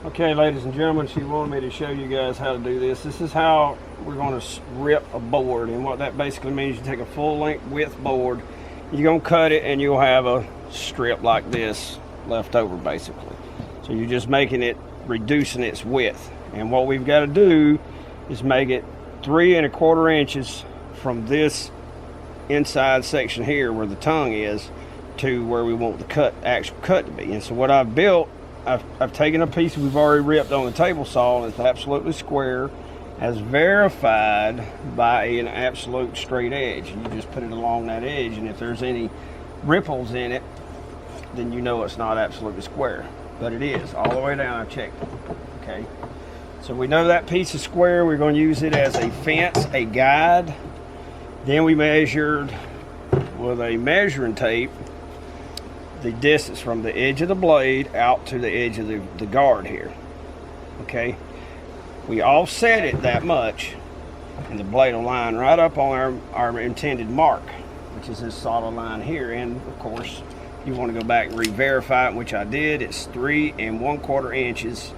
Okay, ladies and gentlemen, she wanted me to show you guys how to do this. This is how we're going to rip a board, and what that basically means, you take a full length width board, you're going to cut it, and you'll have a strip like this left over basically. So you're just making it, reducing its width. And what we've got to do is make it 3 1/4 inches from this inside section here where the tongue is to where we want the actual cut to be. And so what I've built, I've taken a piece we've already ripped on the table saw, and it's absolutely square, as verified by an absolute straight edge. And you just put it along that edge, and if there's any ripples in it, then you know it's not absolutely square. But it is, all the way down. I checked it. Okay, so we know that piece is square. We're going to use it as a fence, a guide. Then we measured with a measuring tape the distance from the edge of the blade out to the edge of the guard here. Okay, we offset it that much, and the blade will line right up on our intended mark, which is this solid line here. And of course, you want to go back and re-verify it, which I did. It's 3 1/4 inches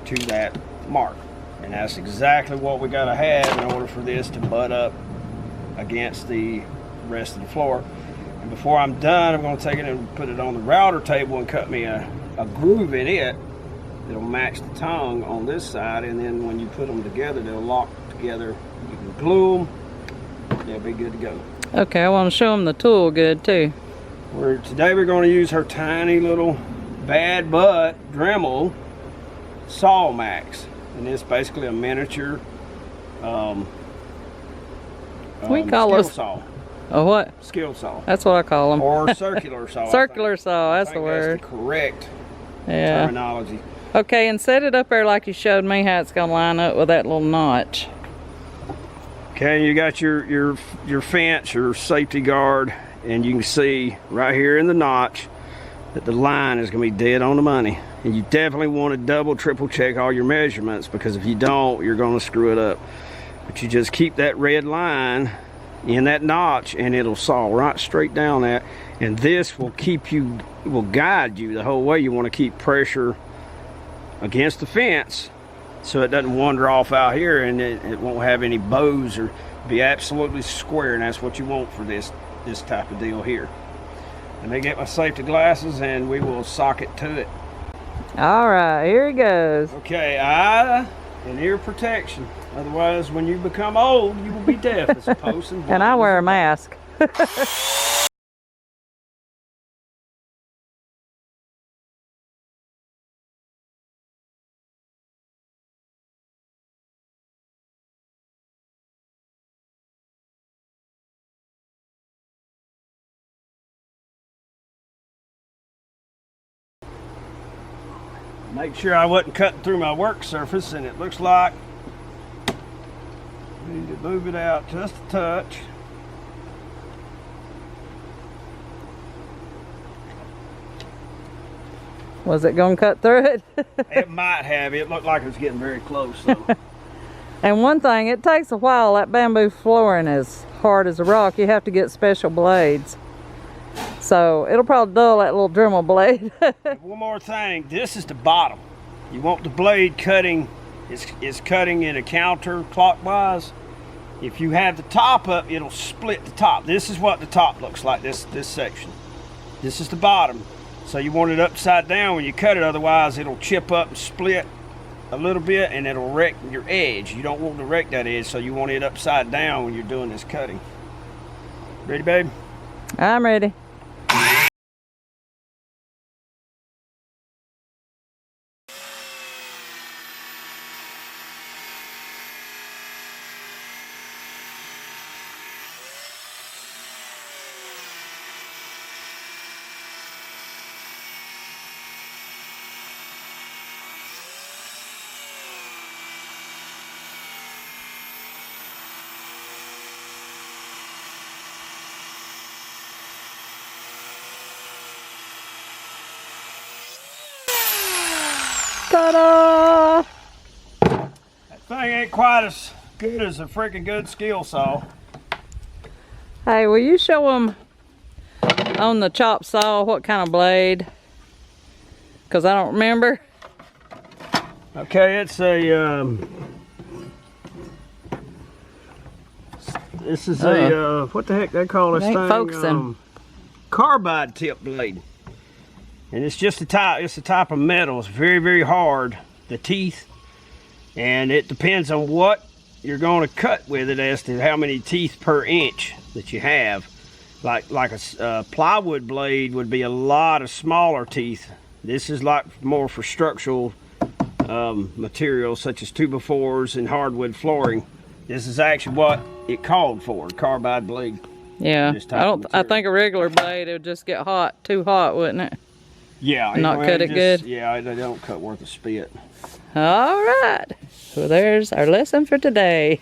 to that mark, and that's exactly what we got to have in order for this to butt up against the rest of the floor. And before I'm done, I'm going to take it and put it on the router table and cut me a groove in it that'll match the tongue on this side, and then when you put them together, they'll lock together. You can glue them, they'll be good to go. Okay, I want to show them the tool good too. Today we're going to use her tiny little bad butt Dremel Saw Max, and it's basically a miniature we call skill us saw. A what? Skill saw. That's what I call them. Or circular saw. Circular saw, that's the word. That's the correct Yeah. terminology. Okay, and set it up there like you showed me how it's going to line up with that little notch. Okay, you got your fence, your safety guard, and you can see right here in the notch that the line is going to be dead on the money. And you definitely want to double, triple check all your measurements, because if you don't, you're going to screw it up. But you just keep that red line in that notch, and it'll saw right straight down that. And this will keep you, will guide you the whole way. You want to keep pressure against the fence so it doesn't wander off out here, and it won't have any bows, or be absolutely square. And that's what you want for this type of deal here. Let me get my safety glasses and we will sock it to it. All right, here he goes. Okay, eye and ear protection. Otherwise, when you become old, you will be deaf as a post and blind. And I wear a mask. Make sure I wasn't cutting through my work surface, and it looks like we need to move it out just a touch. Was it going to cut through it? It might have. It looked like it was getting very close. So. And one thing, it takes a while. That bamboo flooring is hard as a rock. You have to get special blades. So it'll probably dull that little Dremel blade. One more thing, this is the bottom. You want the blade cutting, it's cutting in a counterclockwise. If you have the top up, it'll split the top. This is what the top looks like, this section. This is the bottom. So you want it upside down when you cut it, otherwise it'll chip up and split a little bit, and it'll wreck your edge. You don't want to wreck that edge, so you want it upside down when you're doing this cutting. Ready, babe? I'm ready. Ta-da! That thing ain't quite as good as a freaking good skill saw. Hey, will you show them on the chop saw what kind of blade? Because I don't remember. Okay, it's a this is a what the heck they call this Ain't thing? focusing. Carbide tip blade, and it's just a type. It's a type of metal. It's very, very hard. The teeth, and it depends on what you're going to cut with it as to how many teeth per inch that you have. Like a plywood blade would be a lot of smaller teeth. This is like more for structural materials such as 2x4s and hardwood flooring. This is actually what it called for, carbide blade. Yeah, This type of I material. think a regular blade, it would just get hot, too hot, wouldn't it? Yeah. Not cut it good? Yeah, they don't cut worth a spit. All right. Well, there's our lesson for today.